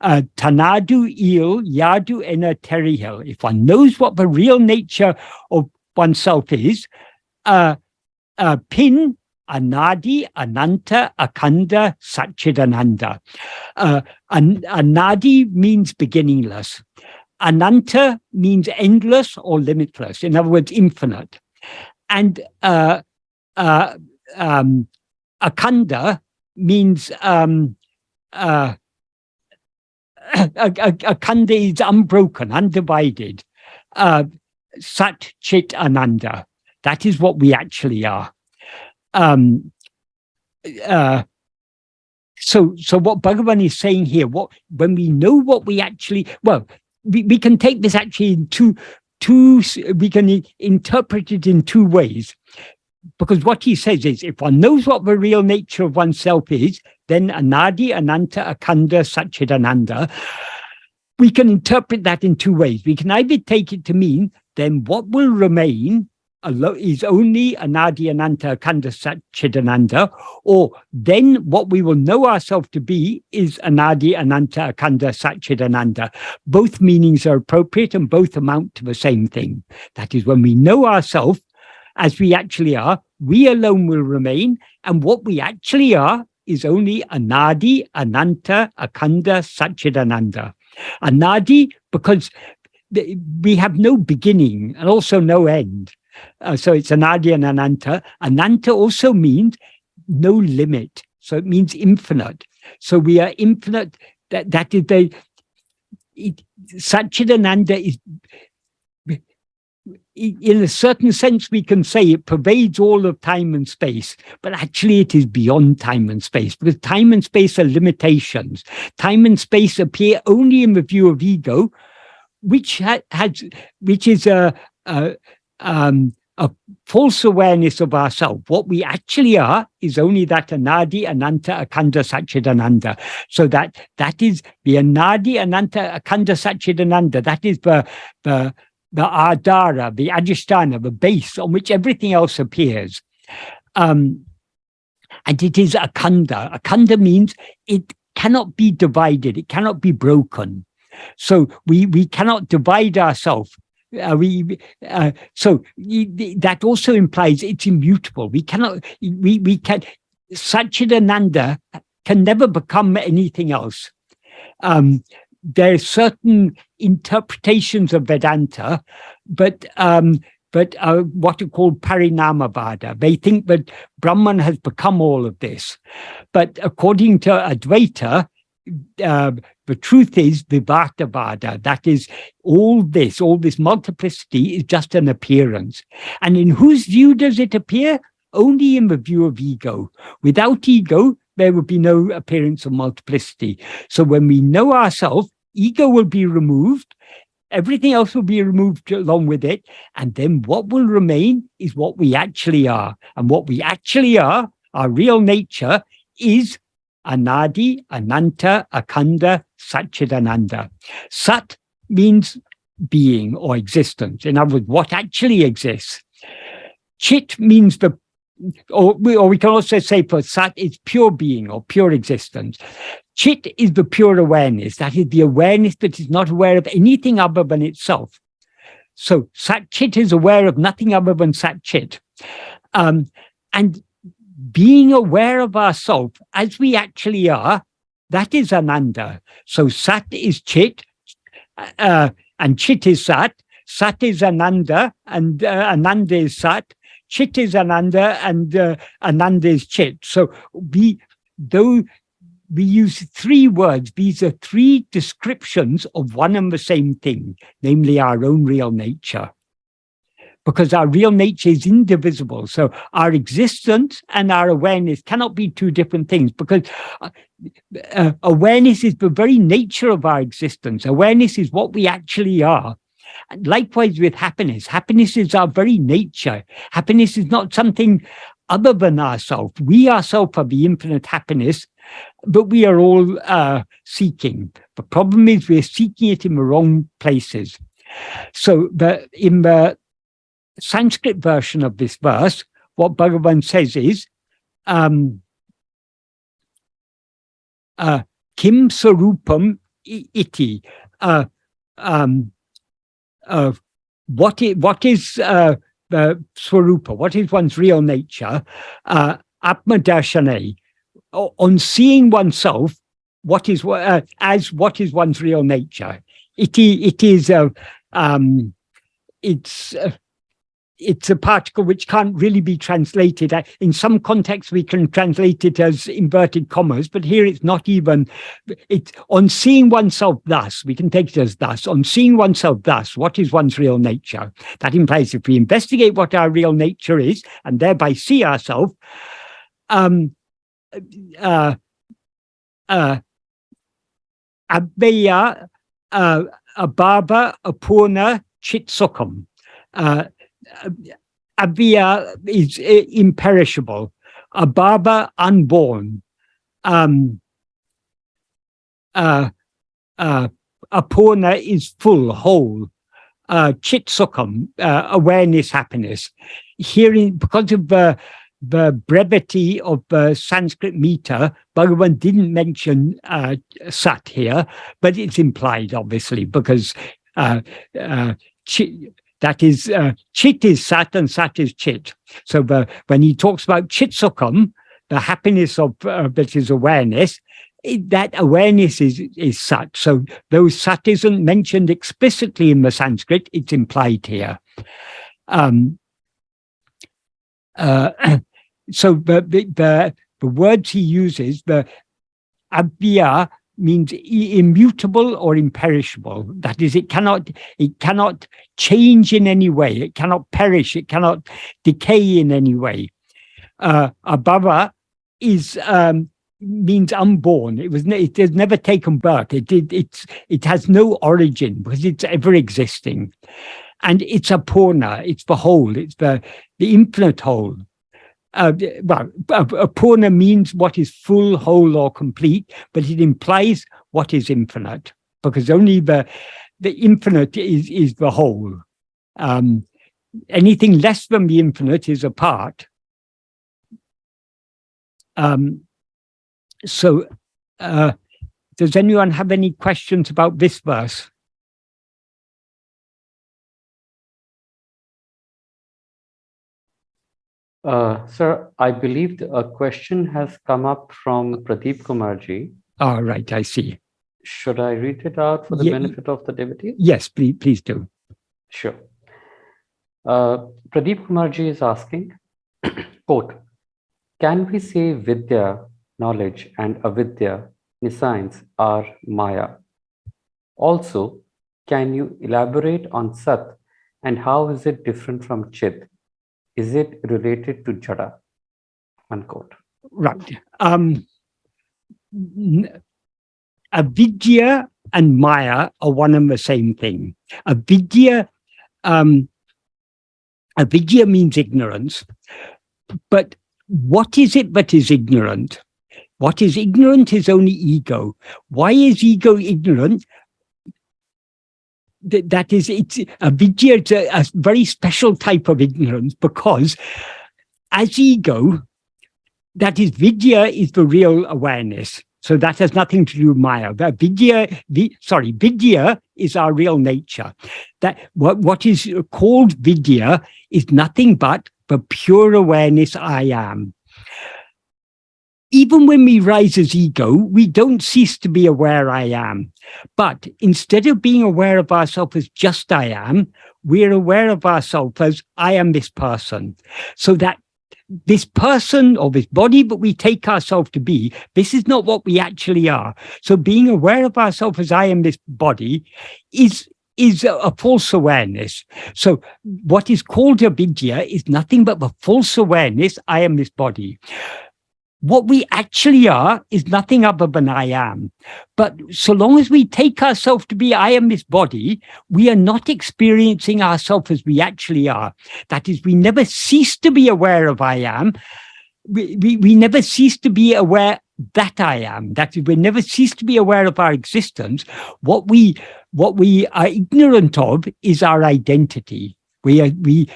Tanadu il yadu ena terihel. If one knows what the real nature of oneself is, pin anadi ananta akanda satchidananda. Anadi means beginningless. Ananta means endless or limitless, in other words, infinite. And akanda means akanda is unbroken, undivided. Sat chit ananda. That is what we actually are. So what Bhagavan is saying here, when we know what we actually, we can take this actually in we can interpret it in two ways. Because what he says is, if one knows what the real nature of oneself is, then anadi, ananta, akanda, satchidananda, we can interpret that in two ways. We can either take it to mean, then what will remain is only anadi, ananta, akanda, satchidananda, or then what we will know ourselves to be is anadi, ananta, akanda, satchidananda. Both meanings are appropriate and both amount to the same thing. That is, when we know ourselves as we actually are, we alone will remain, and what we actually are is only anadi, ananta, akhanda, satchidananda. Anadi, because we have no beginning and also no end. So it's anadi and ananta. Ananta also means no limit. So it means infinite. So we are infinite. That is the Satchidananda is, in a certain sense, we can say it pervades all of time and space, but actually it is beyond time and space, because time and space are limitations. Time and space appear only in the view of ego, which is a false awareness of ourselves. What we actually are is only that anadi, ananta, akhanda, satchidananda. So that is the anadi, ananta, akhanda, satchidananda. That is the adhara, the adhisthana, the base on which everything else appears. And it is akhanda. Akhanda means it cannot be divided. It cannot be broken. So we cannot divide ourselves. So that also implies it's immutable. We can Satchidananda can never become anything else. There are certain interpretations of Vedanta, but what are called Parinamavada. They think that Brahman has become all of this. But according to Advaita, the truth is Vivartavada. That is, all this multiplicity is just an appearance. And in whose view does it appear? Only in the view of ego. Without ego, there would be no appearance of multiplicity. So when we know ourselves, ego will be removed, everything else will be removed along with it, and then what will remain is what we actually are. And what we actually are, our real nature, is anadi, ananta, akhanda, satchidananda. Sat means being or existence. In other words, what actually exists. Chit means or we can also say for sat, it's pure being or pure existence. Chit is the pure awareness. That is the awareness that is not aware of anything other than itself. So sat chit is aware of nothing other than sat chit. And being aware of ourselves as we actually are, that is ananda. So sat is chit, and chit is sat. Sat is ananda, and ananda is sat. Chit is ananda, and ananda is chit. So though we use three words, these are three descriptions of one and the same thing, namely our own real nature. Because our real nature is indivisible. So our existence and our awareness cannot be two different things, because awareness is the very nature of our existence. Awareness is what we actually are. And likewise with happiness. Happiness is our very nature. Happiness is not something other than ourselves. We ourselves are the infinite happiness, but we are all seeking. The problem is we're seeking it in the wrong places. So in the Sanskrit version of this verse, what Bhagavan says is, Kim sarupam iti. What is the swarupa? What is one's real nature? Atma-vichara. On seeing oneself, as what is one's real nature? It's a particle which can't really be translated. In some contexts, we can translate it as inverted commas, but here it's not even. It's on seeing oneself thus, we can take it as thus. On seeing oneself thus, what is one's real nature? That implies if we investigate what our real nature is, and thereby see ourselves, abheya, abhava, apurna, chitsukam. Abheya is imperishable. Abhava, unborn. Apurna is full, whole. Chitsukam, awareness, happiness. Here, because of the brevity of the Sanskrit meter, Bhagavan didn't mention sat here, but it's implied, obviously, because that is, chit is sat and sat is chit. So when he talks about chitsukam, happiness of that is awareness, that awareness is sat. So though sat isn't mentioned explicitly in the Sanskrit, it's implied here. So the words he uses, the abhya means immutable or imperishable. That is, it cannot change in any way. It cannot perish. It cannot decay in any way. Abhava is means unborn. It has never taken birth. It has no origin because it's ever existing, and it's apurna. It's the whole. It's the infinite whole. Apurna means what is full, whole, or complete, but it implies what is infinite, because only the infinite is the whole. Anything less than the infinite is a part. So, does anyone have any questions about this verse? Sir, I believe a question has come up from Pradeep Kumarji. Oh, right, I see. Should I read it out for the benefit of the devotee? Yes, please do. Sure. Pradeep Kumarji is asking, quote, can we say vidya, knowledge, and avidya, nescience, are maya? Also, can you elaborate on sat and how is it different from chit? Is it related to jada? Unquote. Right. Avidya and maya are one and the same thing. Avidya means ignorance. But what is it that is ignorant? What is ignorant is only ego. Why is ego ignorant? That is, it's avidya, it's a very special type of ignorance, because as ego, that is, vidya is the real awareness. So that has nothing to do with maya. Vidya is our real nature. That what is called vidya is nothing but the pure awareness I am. Even when we rise as ego, we don't cease to be aware I am. But instead of being aware of ourselves as just I am, we're aware of ourselves as I am this person. So that this person or this body that we take ourselves to be, this is not what we actually are. So being aware of ourselves as I am this body is a false awareness. So what is called avidya is nothing but the false awareness I am this body. What we actually are is nothing other than I am. But so long as we take ourselves to be I am this body, we are not experiencing ourselves as we actually are. That is, we never cease to be aware of I am. We never cease to be aware that I am. That is, we never cease to be aware of our existence. What we are ignorant of is our identity. We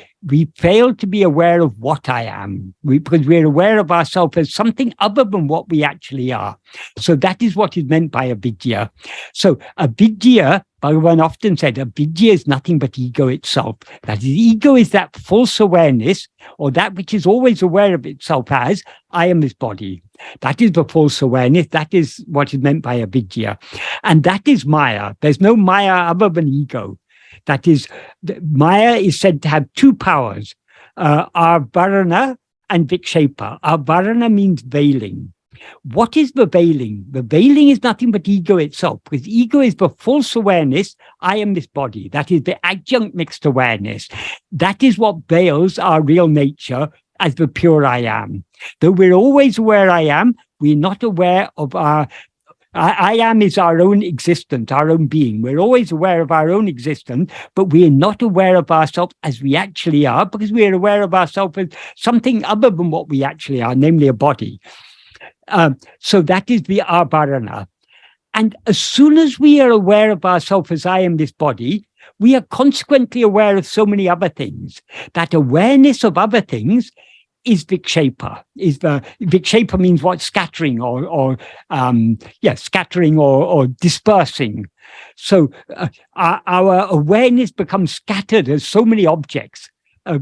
fail to be aware of what I am, because we're aware of ourselves as something other than what we actually are. So that is what is meant by avidya. So avidya, Bhagavan often said, avidya is nothing but ego itself. That is, ego is that false awareness, or that which is always aware of itself as, I am this body. That is the false awareness. That is what is meant by avidya. And that is maya. There's no maya other than ego. That is, maya is said to have two powers, avarana and vikshepa. Avarana means veiling. What is the veiling? The veiling is nothing but ego itself, because ego is the false awareness, I am this body. That is the adjunct mixed awareness. That is what veils our real nature as the pure I am. Though we're always aware I am, we're not aware of our I am is our own existence, our own being. We're always aware of our own existence, but we are not aware of ourselves as we actually are, because we are aware of ourselves as something other than what we actually are, namely a body. So that is the avarana. And as soon as we are aware of ourselves as I am this body, we are consequently aware of so many other things. That awareness of other things is vikshepa. Vikshepa means what? Scattering scattering or dispersing. So our awareness becomes scattered as so many objects.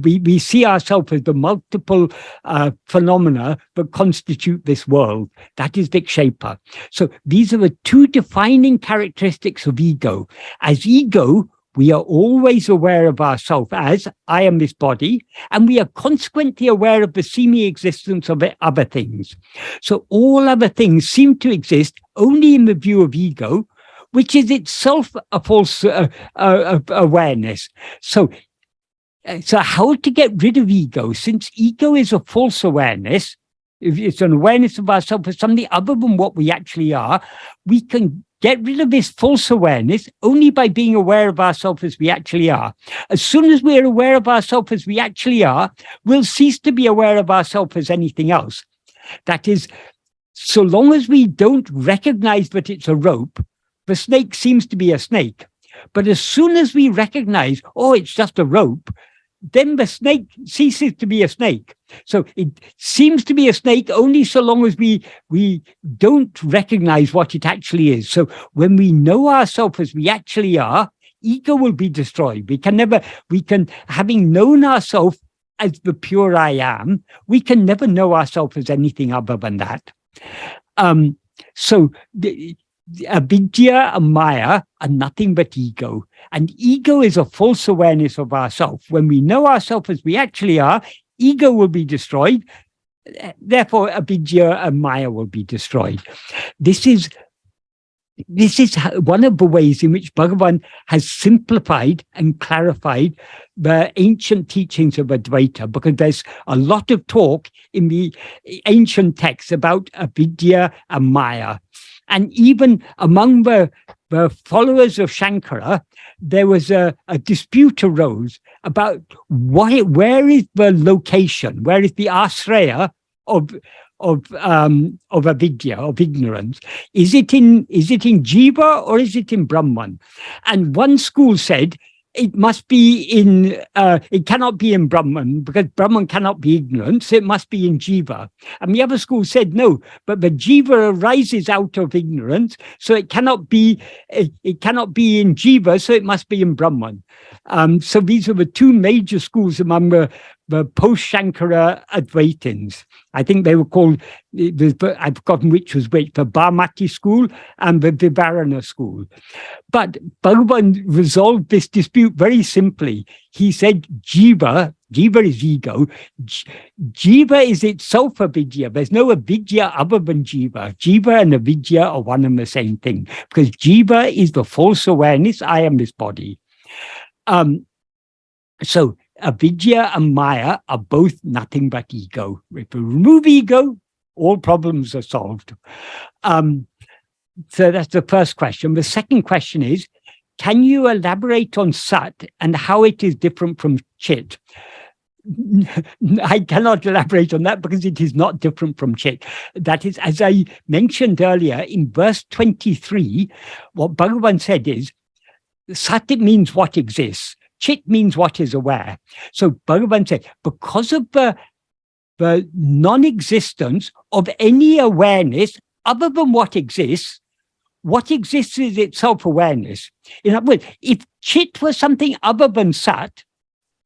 we see ourselves as the multiple phenomena that constitute this world. That is vikshepa. So these are the two defining characteristics of ego. As ego, we are always aware of ourselves as I am this body, and we are consequently aware of the semi-existence of other things. So all other things seem to exist only in the view of ego, which is itself a false awareness. So how to get rid of ego? Since ego is a false awareness, if it's an awareness of ourselves as something other than what we actually are, we can get rid of this false awareness only by being aware of ourselves as we actually are. As soon as we're aware of ourselves as we actually are, we'll cease to be aware of ourselves as anything else. That is, so long as we don't recognize that it's a rope, the snake seems to be a snake. But as soon as we recognize, oh, it's just a rope, then the snake ceases to be a snake. So it seems to be a snake only so long as we don't recognize what it actually is. So when we know ourselves as we actually are, ego will be destroyed. Having known ourselves as the pure I am, we can never know ourselves as anything other than that. Avidya and Maya are nothing but ego. And ego is a false awareness of ourselves. When we know ourselves as we actually are, ego will be destroyed. Therefore, avidya and Maya will be destroyed. This is one of the ways in which Bhagavan has simplified and clarified the ancient teachings of Advaita, because there's a lot of talk in the ancient texts about avidya and Maya. And even among the followers of Shankara, there was a dispute arose about where is the location, where is the ashraya of avidya, of ignorance? Is it in jiva or is it in Brahman? And one school said it must be it cannot be in Brahman, because Brahman cannot be ignorant, so it must be in jiva. And the other school said no, but the jiva arises out of ignorance, so it cannot be in jiva, so it must be in Brahman. So these are the two major schools among the post-Shankara Advaitins. I think they were called, I've forgotten which was which, the Bhamati school and the Vivarana school. But Bhagavan resolved this dispute very simply. He said, jiva is ego. Jiva is itself avidya. There's no avidya other than jiva. Jiva and avidya are one and the same thing, because jiva is the false awareness, I am this body. So avidya and Maya are both nothing but ego. If we remove ego, all problems are solved. So that's the first question. The second question is, can you elaborate on Sat and how it is different from Chit? I cannot elaborate on that because it is not different from Chit. That is, as I mentioned earlier, in verse 23, what Bhagavan said is, Sat, it means what exists. Chit means what is aware. So Bhagavan said, because of the non-existence of any awareness other than what exists is itself awareness. In other words, if Chit was something other than Sat,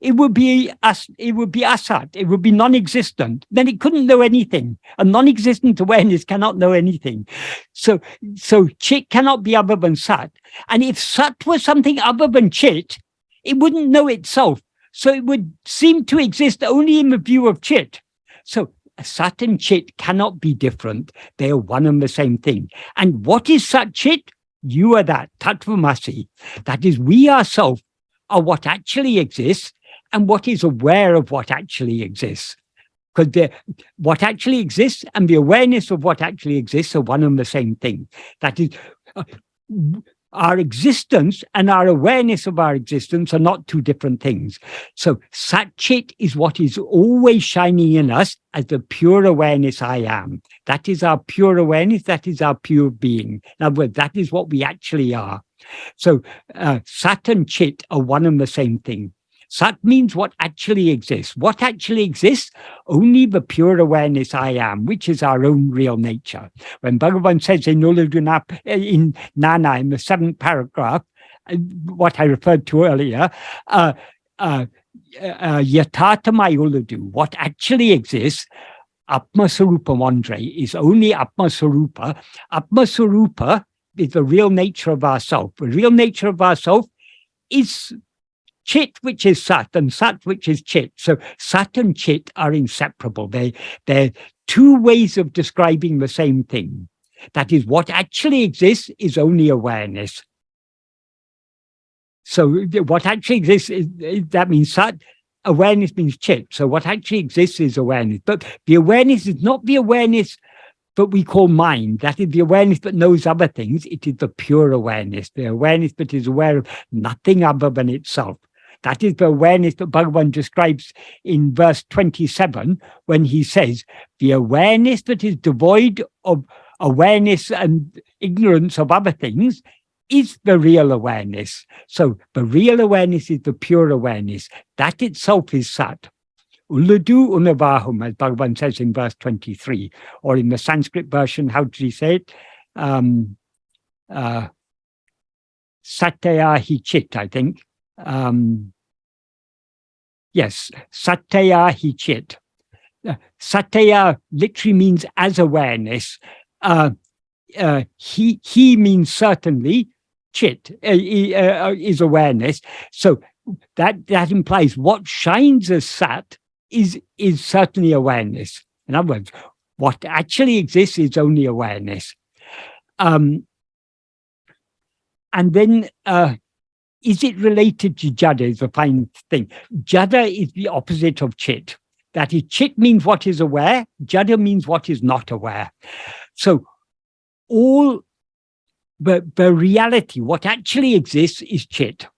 it would be asat, it would be non-existent. Then it couldn't know anything. A non-existent awareness cannot know anything. So Chit cannot be other than Sat. And if Sat was something other than Chit, it wouldn't know itself. So it would seem to exist only in the view of Chit. So Sat and Chit cannot be different. They are one and the same thing. And what is Sat Chit? You are that, tattvamasi. That is, we ourselves are what actually exists and what is aware of what actually exists. Because what actually exists and the awareness of what actually exists are one and the same thing. That is, our existence and our awareness of our existence are not two different things. So Sat Chit is what is always shining in us as the pure awareness I am. That is our pure awareness. That is our pure being. In other words, that is what we actually are. So Sat and Chit are one and the same thing. Sat means what actually exists. What actually exists? Only the pure awareness I am, which is our own real nature. When Bhagavan says in Nana, in the 7th paragraph, what I referred to earlier, Yathatamai uladu, what actually exists, Atma Sarupam, Andre, is only Atma Sarupa. Atma Sarupa is the real nature of ourself. The real nature of ourself is Chit, which is Sat, and Sat, which is Chit. So Sat and Chit are inseparable. They're two ways of describing the same thing. That is, what actually exists is only awareness. So what actually exists is, that means Sat, awareness means Chit. So what actually exists is awareness. But the awareness is not the awareness that we call mind. That is the awareness that knows other things. It is the pure awareness, the awareness that is aware of nothing other than itself. That is the awareness that Bhagavan describes in verse 27 when he says, the awareness that is devoid of awareness and ignorance of other things is the real awareness. So the real awareness is the pure awareness. That itself is Sat. Uladu unavahum, as Bhagavan says in verse 23, or in the Sanskrit version, how did he say it? Sattaya hi chit, I think. Yes, Sattaya hi chit. Sattaya literally means as awareness. He means certainly, chit is awareness. So that implies what shines as Sat is certainly awareness. In other words, what actually exists is only awareness. And then is it related to Jada is the fine thing. Jada is the opposite of Chit. That is, Chit means what is aware, Jada means what is not aware. So all the reality, what actually exists is Chit.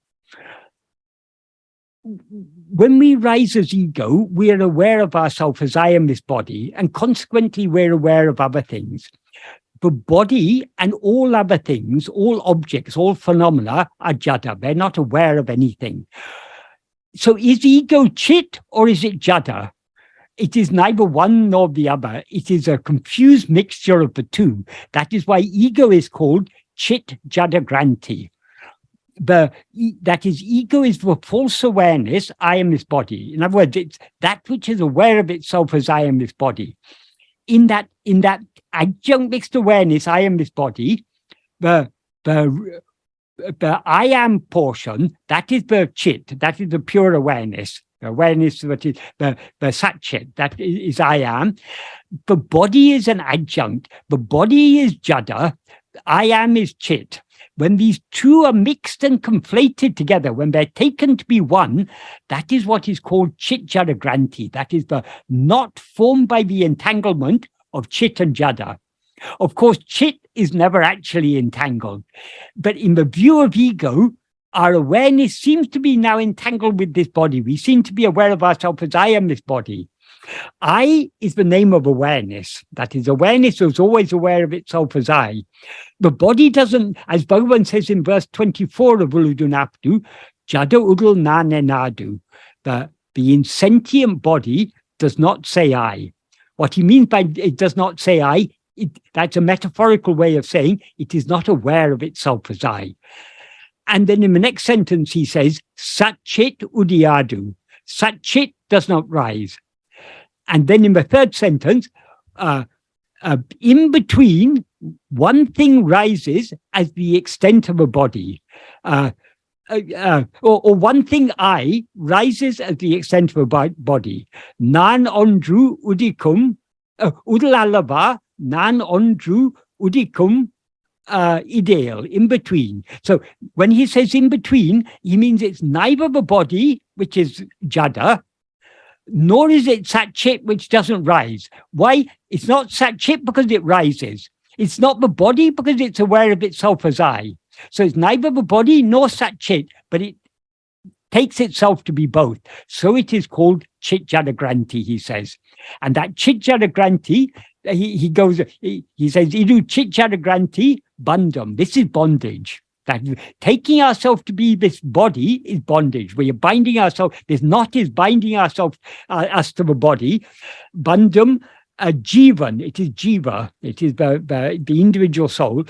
When we rise as ego, we are aware of ourselves as I am this body, and consequently we're aware of other things. The body and all other things, all objects, all phenomena are Jada. They're not aware of anything. So is ego Chit or is it Jada? It is neither one nor the other. It is a confused mixture of the two. That is why ego is called Chit Jada Granti. That is, ego is the false awareness, I am this body. In other words, it's that which is aware of itself as I am this body. In that adjunct mixed awareness, I am this body, the I am portion, that is the Chit, that is the pure awareness. The awareness that is the Sat-Chit, that is I am. The body is an adjunct. The body is Jada. I am is Chit. When these two are mixed and conflated together, when they're taken to be one, that is what is called Chit Jada Granti. That is the not formed by the entanglement of Chit and Jada. Of course, Chit is never actually entangled. But in the view of ego, our awareness seems to be now entangled with this body. We seem to be aware of ourselves as I am this body. I is the name of awareness. That is, awareness is always aware of itself as I. The body doesn't, as Bhagavan says in verse 24 of Uludunapdu, Jada Udul Nanenadu. The insentient body does not say I. What he means by it does not say I, that's a metaphorical way of saying it is not aware of itself as I. And then in the next sentence, he says, Sat-Chit Udiyadu. Sat-Chit does not rise. And then in the third sentence, in between, one thing rises as the extent of a body. Or one thing I rises as the extent of a body. Nan ondru udikum, udalalava, nan ondru udikum, ideal, in between. So when he says in between, he means it's neither the body, which is Jada, nor is it Sat-Chit, which doesn't rise. Why? It's not Sat-Chit because it rises. It's not the body because it's aware of itself as I. So it's neither the body nor Sat-Chit, but it takes itself to be both. So it is called Chit Jada Granti, he says. And that Chit Jada Granti, he says, Idu Chit Jada Granti bandam. This is bondage. That taking ourselves to be this body is bondage. We are binding ourselves. This knot is binding ourselves, us to the body. Bandam, jivan. It is jiva. It is the individual soul.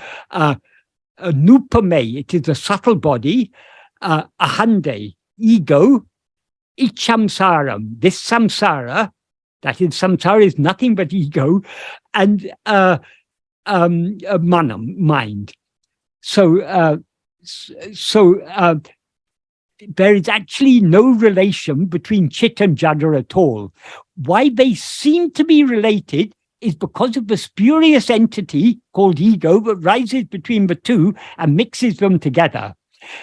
Nupame. It is the subtle body. Ahande, ego. ichamsaram, this samsara, that is, samsara is nothing but ego, and manam, mind. So there is actually no relation between chit and jada at all. Why they seem to be related is because of the spurious entity called ego that rises between the two and mixes them together.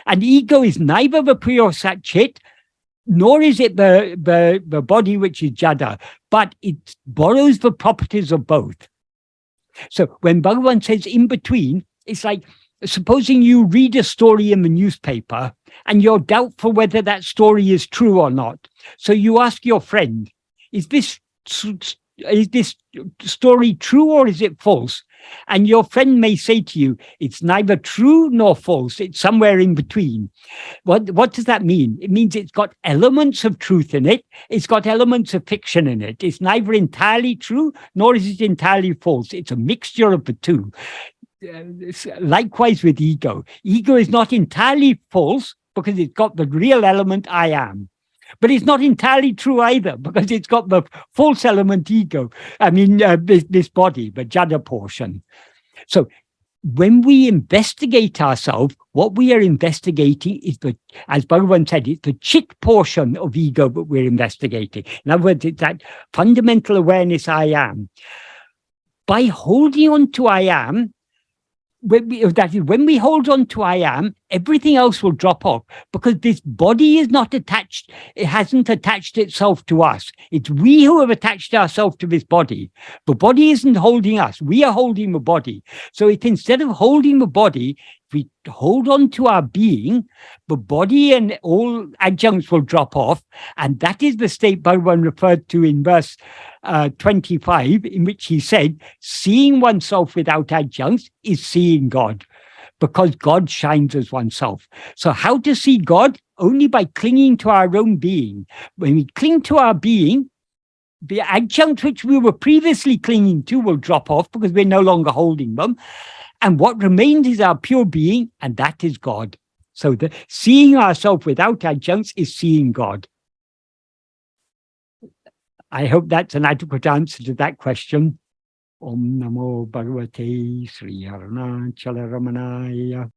And ego is neither the pure sat chit, nor is it the body which is jada, but it borrows the properties of both. So when Bhagavan says in between, it's like, supposing you read a story in the newspaper and you're doubtful whether that story is true or not. So you ask your friend, is this story true or is it false? And your friend may say to you, it's neither true nor false. It's somewhere in between. What does that mean? It means it's got elements of truth in it. It's got elements of fiction in it. It's neither entirely true nor is it entirely false. It's a mixture of the two. Likewise with ego. Ego is not entirely false because it's got the real element I am. But it's not entirely true either because it's got the false element ego. I mean, this body, the jada portion. So when we investigate ourselves, what we are investigating is as Bhagavan said, it's the chit portion of ego that we're investigating. In other words, it's that fundamental awareness I am. By holding on to I am, when we hold on to I am, everything else will drop off because this body is not attached. It hasn't attached itself to us. It's we who have attached ourselves to this body. The body isn't holding us. We are holding the body. So if instead of holding the body, we hold on to our being, the body and all adjuncts will drop off. And that is the state Bhagavan referred to in verse 25, in which he said, seeing oneself without adjuncts is seeing God, because God shines as oneself. So how to see God? Only by clinging to our own being. When we cling to our being, the adjuncts which we were previously clinging to will drop off because we're no longer holding them. And what remains is our pure being, and that is God. So the seeing ourselves without adjuncts is seeing God. I hope that's an adequate answer to that question. Om Namo Bhagavate Sri Arunachala Ramanaya.